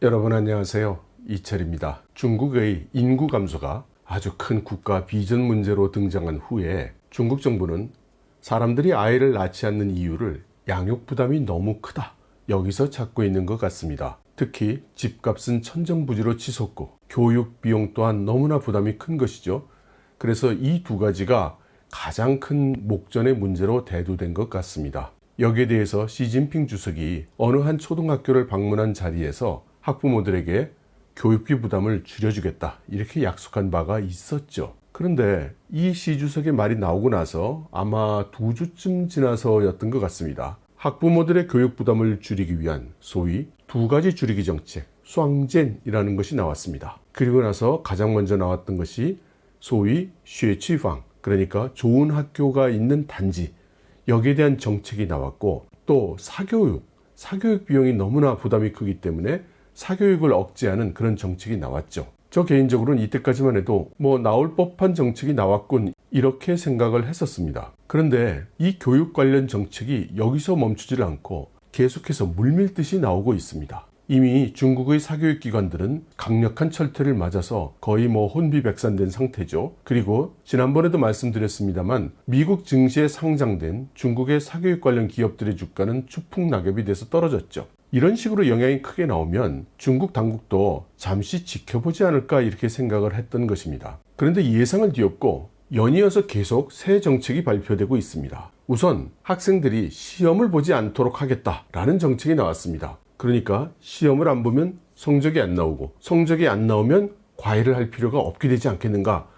여러분 안녕하세요. 이철입니다. 중국의 인구 감소가 아주 큰 국가 비전 문제로 등장한 후에 중국 정부는 사람들이 아이를 낳지 않는 이유를 양육 부담이 너무 크다, 여기서 찾고 있는 것 같습니다. 특히 집값은 천정부지로 치솟고 교육 비용 또한 너무나 부담이 큰 것이죠. 그래서 이 두 가지가 가장 큰 목전의 문제로 대두된 것 같습니다. 여기에 대해서 시진핑 주석이 어느 한 초등학교를 방문한 자리에서 학부모들에게 교육비 부담을 줄여주겠다, 이렇게 약속한 바가 있었죠. 그런데 이 시 주석의 말이 나오고 나서 아마 2주쯤 지나서였던 것 같습니다. 학부모들의 교육 부담을 줄이기 위한 소위 두 가지 줄이기 정책, 수앙젠이라는 것이 나왔습니다. 그리고 나서 가장 먼저 나왔던 것이 소위 쉐취방, 그러니까 좋은 학교가 있는 단지, 여기에 대한 정책이 나왔고, 또 사교육 비용이 너무나 부담이 크기 때문에 사교육을 억제하는 그런 정책이 나왔죠. 저 개인적으로는 이때까지만 해도 나올 법한 정책이 나왔군, 이렇게 생각을 했었습니다. 그런데 이 교육 관련 정책이 여기서 멈추질 않고 계속해서 물밀듯이 나오고 있습니다. 이미 중국의 사교육 기관들은 강력한 철퇴를 맞아서 거의 혼비백산된 상태죠. 그리고 지난번에도 말씀드렸습니다만 미국 증시에 상장된 중국의 사교육 관련 기업들의 주가는 추풍낙엽이 돼서 떨어졌죠. 이런 식으로 영향이 크게 나오면 중국 당국도 잠시 지켜보지 않을까, 이렇게 생각을 했던 것입니다. 그런데 예상을 뒤엎고 연이어서 계속 새 정책이 발표되고 있습니다. 우선 학생들이 시험을 보지 않도록 하겠다라는 정책이 나왔습니다. 그러니까 시험을 안 보면 성적이 안 나오고, 성적이 안 나오면 과외를 할 필요가 없게 되지 않겠는가,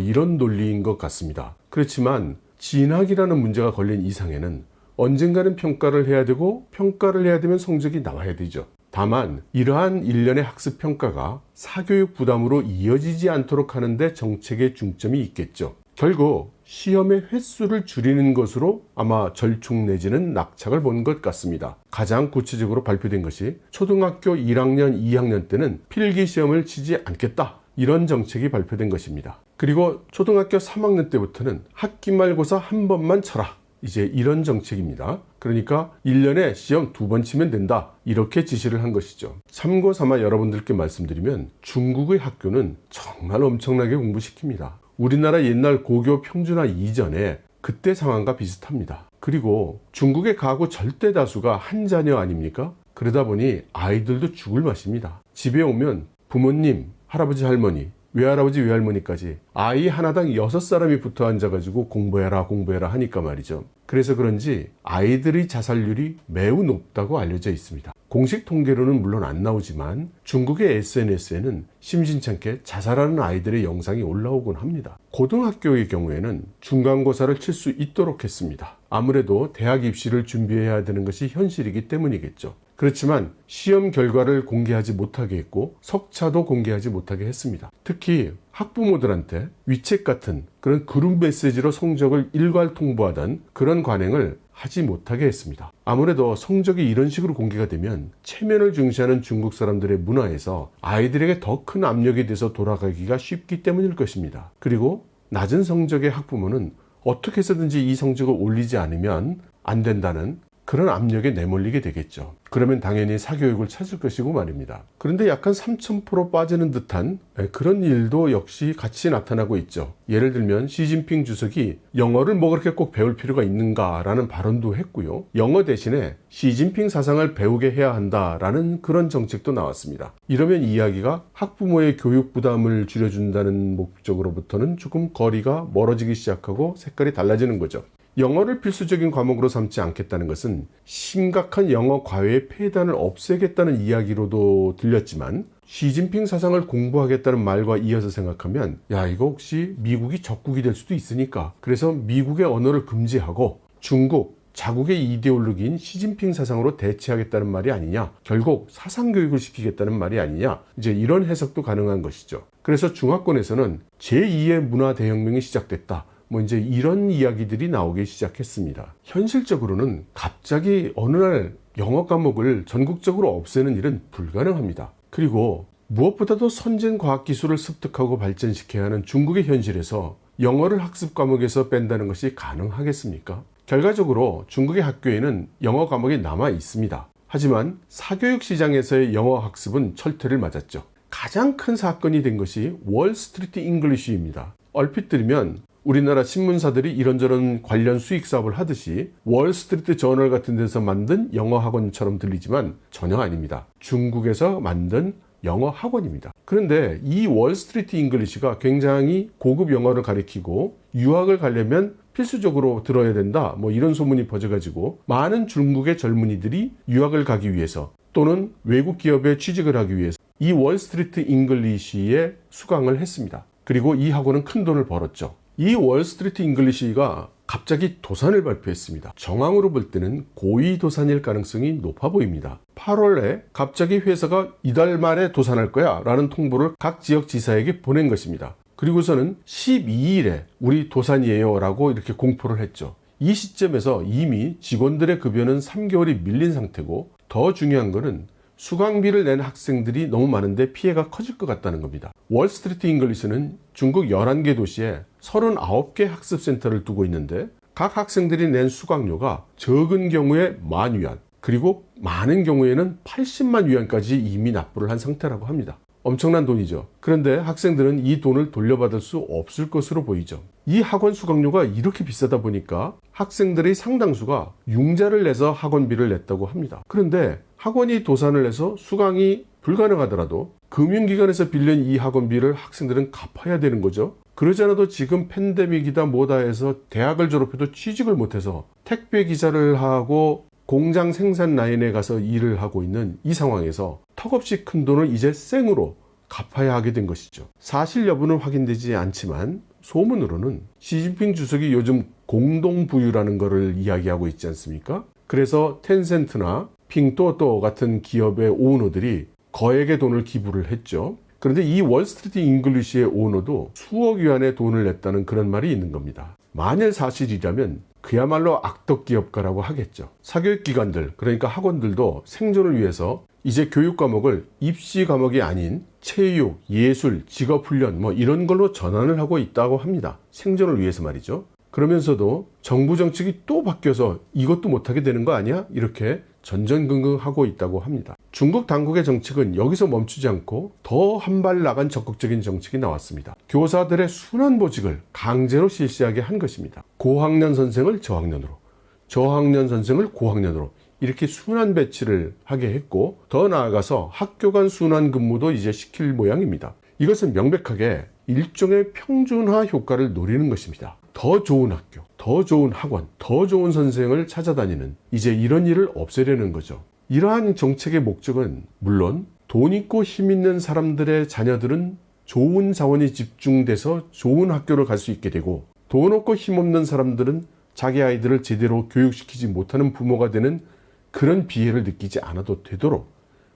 이런 논리인 것 같습니다. 그렇지만 진학이라는 문제가 걸린 이상에는 언젠가는 평가를 해야 되고, 평가를 해야 되면 성적이 나와야 되죠. 다만 이러한 일련의 학습 평가가 사교육 부담으로 이어지지 않도록 하는데 정책의 중점이 있겠죠. 결국 시험의 횟수를 줄이는 것으로 아마 절충 내지는 낙착을 본 것 같습니다. 가장 구체적으로 발표된 것이 초등학교 1학년, 2학년 때는 필기시험을 치지 않겠다, 이런 정책이 발표된 것입니다. 그리고 초등학교 3학년 때부터는 학기말고사 한 번만 쳐라, 이제 이런 정책입니다. 그러니까 1년에 시험 2번 치면 된다, 이렇게 지시를 한 것이죠. 참고 삼아 여러분들께 말씀드리면 중국의 학교는 정말 엄청나게 공부시킵니다. 우리나라 옛날 고교 평준화 이전에 그때 상황과 비슷합니다. 그리고 중국의 가구 절대 다수가 한 자녀 아닙니까? 그러다 보니 아이들도 죽을 맛입니다. 집에 오면 부모님, 할아버지, 할머니, 외할아버지, 외할머니까지 아이 하나당 6사람이 붙어 앉아가지고 공부해라 하니까 말이죠. 그래서 그런지 아이들의 자살률이 매우 높다고 알려져 있습니다. 공식 통계로는 물론 안 나오지만 중국의 SNS에는 심심찮게 자살하는 아이들의 영상이 올라오곤 합니다. 고등학교의 경우에는 중간고사를 칠 수 있도록 했습니다. 아무래도 대학 입시를 준비해야 되는 것이 현실이기 때문이겠죠. 그렇지만 시험 결과를 공개하지 못하게 했고 석차도 공개하지 못하게 했습니다. 특히 학부모들한테 위챗 같은 그런 그룹 메시지로 성적을 일괄 통보하던 그런 관행을 하지 못하게 했습니다. 아무래도 성적이 이런 식으로 공개가 되면 체면을 중시하는 중국 사람들의 문화에서 아이들에게 더 큰 압력이 돼서 돌아가기가 쉽기 때문일 것입니다. 그리고 낮은 성적의 학부모는 어떻게 해서든지 이 성적을 올리지 않으면 안 된다는 그런 압력에 내몰리게 되겠죠. 그러면 당연히 사교육을 찾을 것이고 말입니다. 그런데 약간 3000% 빠지는 듯한 그런 일도 역시 같이 나타나고 있죠. 예를 들면 시진핑 주석이 영어를 그렇게 꼭 배울 필요가 있는가라는 발언도 했고요. 영어 대신에 시진핑 사상을 배우게 해야 한다라는 그런 정책도 나왔습니다. 이러면 이야기가 학부모의 교육 부담을 줄여준다는 목적으로부터는 조금 거리가 멀어지기 시작하고 색깔이 달라지는 거죠. 영어를 필수적인 과목으로 삼지 않겠다는 것은 심각한 영어 과외의 폐단을 없애겠다는 이야기로도 들렸지만, 시진핑 사상을 공부하겠다는 말과 이어서 생각하면 이거 혹시 미국이 적국이 될 수도 있으니까 그래서 미국의 언어를 금지하고 중국 자국의 이데올로기인 시진핑 사상으로 대체하겠다는 말이 아니냐, 결국 사상교육을 시키겠다는 말이 아니냐, 이제 이런 해석도 가능한 것이죠. 그래서 중화권에서는 제2의 문화대혁명이 시작됐다, 이제 이런 이야기들이 나오기 시작했습니다. 현실적으로는 갑자기 어느 날 영어 과목을 전국적으로 없애는 일은 불가능합니다. 그리고 무엇보다도 선진 과학기술을 습득하고 발전시켜야 하는 중국의 현실에서 영어를 학습 과목에서 뺀다는 것이 가능하겠습니까? 결과적으로 중국의 학교에는 영어 과목이 남아 있습니다. 하지만 사교육 시장에서의 영어 학습은 철퇴를 맞았죠. 가장 큰 사건이 된 것이 월스트리트 잉글리쉬입니다. 얼핏 들으면 우리나라 신문사들이 이런저런 관련 수익 사업을 하듯이 월스트리트 저널 같은 데서 만든 영어 학원처럼 들리지만 전혀 아닙니다. 중국에서 만든 영어 학원입니다. 그런데 이 월스트리트 잉글리쉬가 굉장히 고급 영어를 가리키고 유학을 가려면 필수적으로 들어야 된다, 이런 소문이 퍼져가지고 많은 중국의 젊은이들이 유학을 가기 위해서 또는 외국 기업에 취직을 하기 위해서 이 월스트리트 잉글리쉬에 수강을 했습니다. 그리고 이 학원은 큰 돈을 벌었죠. 이 월스트리트 잉글리쉬가 갑자기 도산을 발표했습니다. 정황으로 볼 때는 고의 도산일 가능성이 높아 보입니다. 8월에 갑자기 회사가 이달 말에 도산할 거야 라는 통보를 각 지역 지사에게 보낸 것입니다. 그리고서는 12일에 우리 도산이에요 라고 이렇게 공포를 했죠. 이 시점에서 이미 직원들의 급여는 3개월이 밀린 상태고, 더 중요한 것은 수강비를 낸 학생들이 너무 많은데 피해가 커질 것 같다는 겁니다. 월스트리트 잉글리시는 중국 11개 도시에 39개 학습센터를 두고 있는데 각 학생들이 낸 수강료가 적은 경우에 10,000위안, 그리고 많은 경우에는 80만 위안까지 이미 납부를 한 상태라고 합니다. 엄청난 돈이죠. 그런데 학생들은 이 돈을 돌려받을 수 없을 것으로 보이죠. 이 학원 수강료가 이렇게 비싸다 보니까 학생들의 상당수가 융자를 내서 학원비를 냈다고 합니다. 그런데 학원이 도산을 해서 수강이 불가능하더라도 금융기관에서 빌린 이 학원비를 학생들은 갚아야 되는 거죠. 그러지 않아도 지금 팬데믹이다 뭐다 해서 대학을 졸업해도 취직을 못해서 택배 기사를 하고 공장 생산 라인에 가서 일을 하고 있는 이 상황에서 턱없이 큰 돈을 이제 생으로 갚아야 하게 된 것이죠. 사실 여부는 확인되지 않지만 소문으로는 시진핑 주석이 요즘 공동부유라는 것을 이야기하고 있지 않습니까? 그래서 텐센트나 핑또또 같은 기업의 오너들이 거액의 돈을 기부를 했죠. 그런데 이 월스트리트 잉글리쉬의 오너도 수억 위안의 돈을 냈다는 그런 말이 있는 겁니다. 만일 사실이라면 그야말로 악덕기업가라고 하겠죠. 사교육기관들, 그러니까 학원들도 생존을 위해서 이제 교육 과목을 입시 과목이 아닌 체육, 예술, 직업훈련 이런 걸로 전환을 하고 있다고 합니다. 생존을 위해서 말이죠. 그러면서도 정부 정책이 또 바뀌어서 이것도 못하게 되는 거 아니야? 이렇게 전전긍긍하고 있다고 합니다. 중국 당국의 정책은 여기서 멈추지 않고 더 한 발 나간 적극적인 정책이 나왔습니다. 교사들의 순환보직을 강제로 실시하게 한 것입니다. 고학년 선생을 저학년으로, 저학년 선생을 고학년으로 이렇게 순환 배치를 하게 했고, 더 나아가서 학교 간 순환 근무도 이제 시킬 모양입니다. 이것은 명백하게 일종의 평준화 효과를 노리는 것입니다. 더 좋은 학교, 더 좋은 학원, 더 좋은 선생을 찾아다니는, 이제 이런 일을 없애려는 거죠. 이러한 정책의 목적은 물론 돈 있고 힘 있는 사람들의 자녀들은 좋은 자원이 집중돼서 좋은 학교를 갈 수 있게 되고, 돈 없고 힘 없는 사람들은 자기 아이들을 제대로 교육시키지 못하는 부모가 되는 그런 비애를 느끼지 않아도 되도록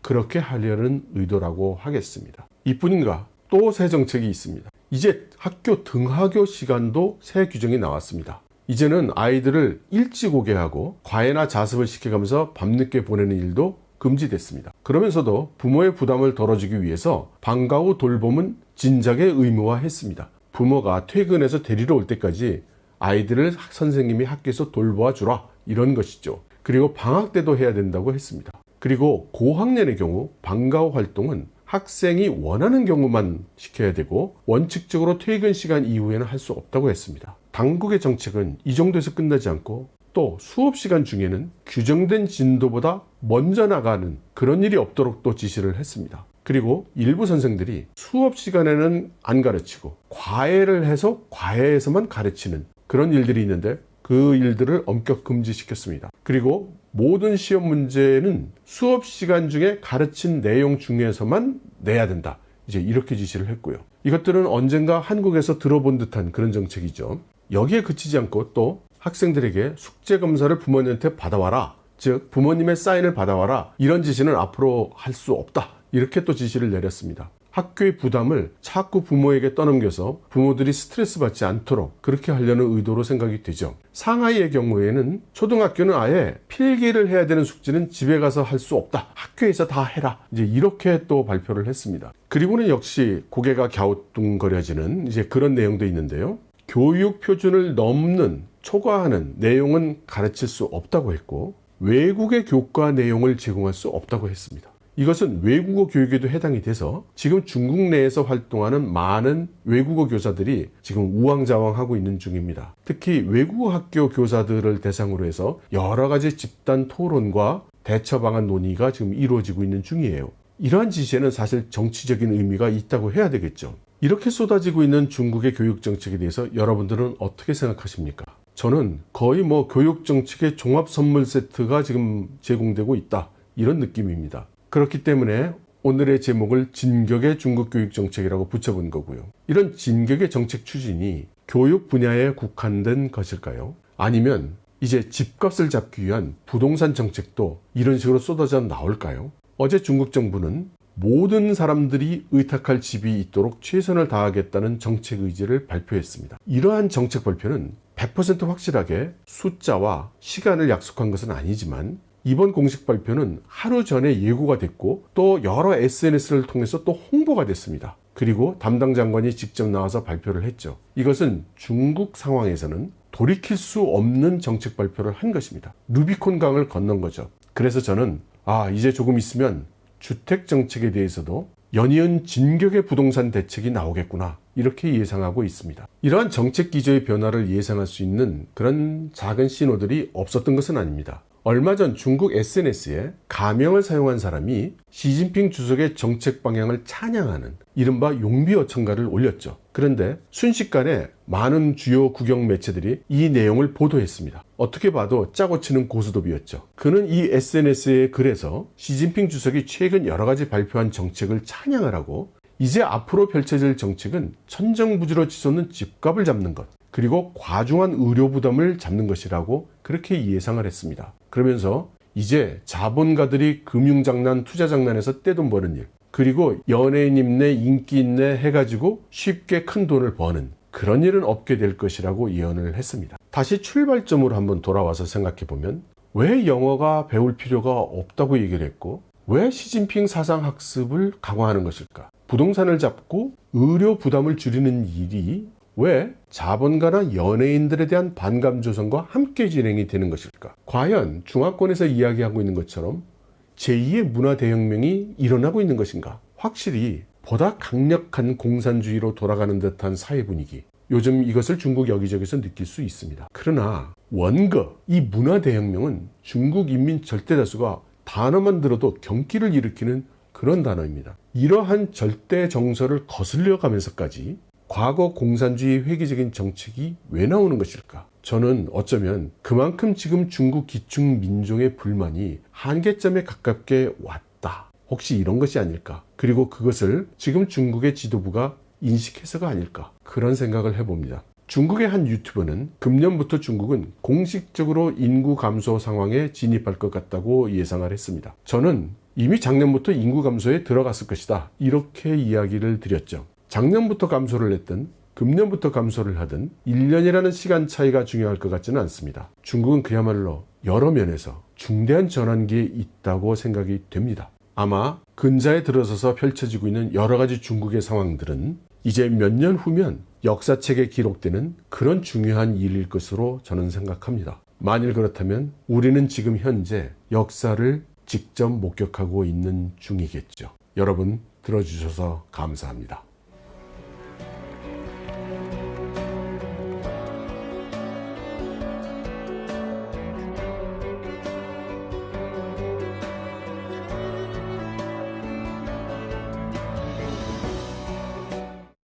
그렇게 하려는 의도라고 하겠습니다. 이뿐인가? 또 새 정책이 있습니다. 이제 학교 등하교 시간도 새 규정이 나왔습니다. 이제는 아이들을 일찍 오게 하고 과외나 자습을 시켜가면서 밤늦게 보내는 일도 금지됐습니다. 그러면서도 부모의 부담을 덜어주기 위해서 방과 후 돌봄은 진작에 의무화했습니다. 부모가 퇴근해서 데리러 올 때까지 아이들을 선생님이 학교에서 돌보아 주라, 이런 것이죠. 그리고 방학 때도 해야 된다고 했습니다. 그리고 고학년의 경우 방과 후 활동은 학생이 원하는 경우만 시켜야 되고 원칙적으로 퇴근 시간 이후에는 할 수 없다고 했습니다. 당국의 정책은 이 정도에서 끝나지 않고 또 수업 시간 중에는 규정된 진도보다 먼저 나가는 그런 일이 없도록 또 지시를 했습니다. 그리고 일부 선생들이 수업 시간에는 안 가르치고 과외를 해서 과외에서만 가르치는 그런 일들이 있는데 그 일들을 엄격 금지시켰습니다. 그리고 모든 시험 문제는 수업 시간 중에 가르친 내용 중에서만 내야 된다, 이제 이렇게 지시를 했고요. 이것들은 언젠가 한국에서 들어본 듯한 그런 정책이죠. 여기에 그치지 않고 또 학생들에게 숙제 검사를 부모님한테 받아와라, 즉 부모님의 사인을 받아와라, 이런 지시는 앞으로 할 수 없다, 이렇게 또 지시를 내렸습니다. 학교의 부담을 자꾸 부모에게 떠넘겨서 부모들이 스트레스 받지 않도록 그렇게 하려는 의도로 생각이 되죠. 상하이의 경우에는 초등학교는 아예 필기를 해야 되는 숙제는 집에 가서 할 수 없다, 학교에서 다 해라, 이제 이렇게 또 발표를 했습니다. 그리고는 역시 고개가 갸우뚱거려지는 이제 그런 내용도 있는데요. 교육 표준을 넘는 초과하는 내용은 가르칠 수 없다고 했고, 외국의 교과 내용을 제공할 수 없다고 했습니다. 이것은 외국어 교육에도 해당이 돼서 지금 중국 내에서 활동하는 많은 외국어 교사들이 지금 우왕좌왕하고 있는 중입니다. 특히 외국어 학교 교사들을 대상으로 해서 여러 가지 집단 토론과 대처 방안 논의가 지금 이루어지고 있는 중이에요. 이러한 지시에는 사실 정치적인 의미가 있다고 해야 되겠죠. 이렇게 쏟아지고 있는 중국의 교육 정책에 대해서 여러분들은 어떻게 생각하십니까? 저는 거의 교육 정책의 종합 선물 세트가 지금 제공되고 있다, 이런 느낌입니다. 그렇기 때문에 오늘의 제목을 진격의 중국 교육 정책이라고 붙여본 거고요. 이런 진격의 정책 추진이 교육 분야에 국한된 것일까요? 아니면 이제 집값을 잡기 위한 부동산 정책도 이런 식으로 쏟아져 나올까요? 어제 중국 정부는 모든 사람들이 의탁할 집이 있도록 최선을 다하겠다는 정책 의지를 발표했습니다. 이러한 정책 발표는 100% 확실하게 숫자와 시간을 약속한 것은 아니지만 이번 공식 발표는 하루 전에 예고가 됐고 또 여러 SNS를 통해서 또 홍보가 됐습니다. 그리고 담당 장관이 직접 나와서 발표를 했죠. 이것은 중국 상황에서는 돌이킬 수 없는 정책 발표를 한 것입니다. 루비콘 강을 건넌 거죠. 그래서 저는 이제 조금 있으면 주택 정책에 대해서도 연이은 진격의 부동산 대책이 나오겠구나, 이렇게 예상하고 있습니다. 이러한 정책 기조의 변화를 예상할 수 있는 그런 작은 신호들이 없었던 것은 아닙니다. 얼마 전 중국 SNS에 가명을 사용한 사람이 시진핑 주석의 정책 방향을 찬양하는 이른바 용비어천가를 올렸죠. 그런데 순식간에 많은 주요 국영 매체들이 이 내용을 보도했습니다. 어떻게 봐도 짜고 치는 고스톱이었죠. 그는 이 SNS의 글에서 시진핑 주석이 최근 여러 가지 발표한 정책을 찬양을 하고 이제 앞으로 펼쳐질 정책은 천정부지로 치솟는 집값을 잡는 것, 그리고 과중한 의료 부담을 잡는 것이라고 그렇게 예상을 했습니다. 그러면서 이제 자본가들이 금융장난, 투자장난에서 떼돈 버는 일, 그리고 연예인 입내, 인기 있네 해가지고 쉽게 큰 돈을 버는 그런 일은 없게 될 것이라고 예언을 했습니다. 다시 출발점으로 한번 돌아와서 생각해보면 왜 영어가 배울 필요가 없다고 얘기를 했고 왜 시진핑 사상 학습을 강화하는 것일까? 부동산을 잡고 의료 부담을 줄이는 일이 왜 자본가나 연예인들에 대한 반감 조성과 함께 진행이 되는 것일까? 과연 중화권에서 이야기하고 있는 것처럼 제2의 문화 대혁명이 일어나고 있는 것인가? 확실히 보다 강력한 공산주의로 돌아가는 듯한 사회 분위기, 요즘 이것을 중국 여기저기서 느낄 수 있습니다. 그러나 원거, 이 문화 대혁명은 중국 인민 절대다수가 단어만 들어도 경기를 일으키는 그런 단어입니다. 이러한 절대 정서를 거슬려 가면서까지 과거 공산주의 회귀적인 정책이 왜 나오는 것일까? 저는 어쩌면 그만큼 지금 중국 기충 민족의 불만이 한계점에 가깝게 왔다, 혹시 이런 것이 아닐까? 그리고 그것을 지금 중국의 지도부가 인식해서가 아닐까? 그런 생각을 해봅니다. 중국의 한 유튜버는 금년부터 중국은 공식적으로 인구 감소 상황에 진입할 것 같다고 예상을 했습니다. 저는 이미 작년부터 인구 감소에 들어갔을 것이다, 이렇게 이야기를 드렸죠. 작년부터 감소를 했든 금년부터 감소를 하든 1년이라는 시간 차이가 중요할 것 같지는 않습니다. 중국은 그야말로 여러 면에서 중대한 전환기에 있다고 생각이 됩니다. 아마 근자에 들어서서 펼쳐지고 있는 여러 가지 중국의 상황들은 이제 몇 년 후면 역사책에 기록되는 그런 중요한 일일 것으로 저는 생각합니다. 만일 그렇다면 우리는 지금 현재 역사를 직접 목격하고 있는 중이겠죠. 여러분 들어주셔서 감사합니다.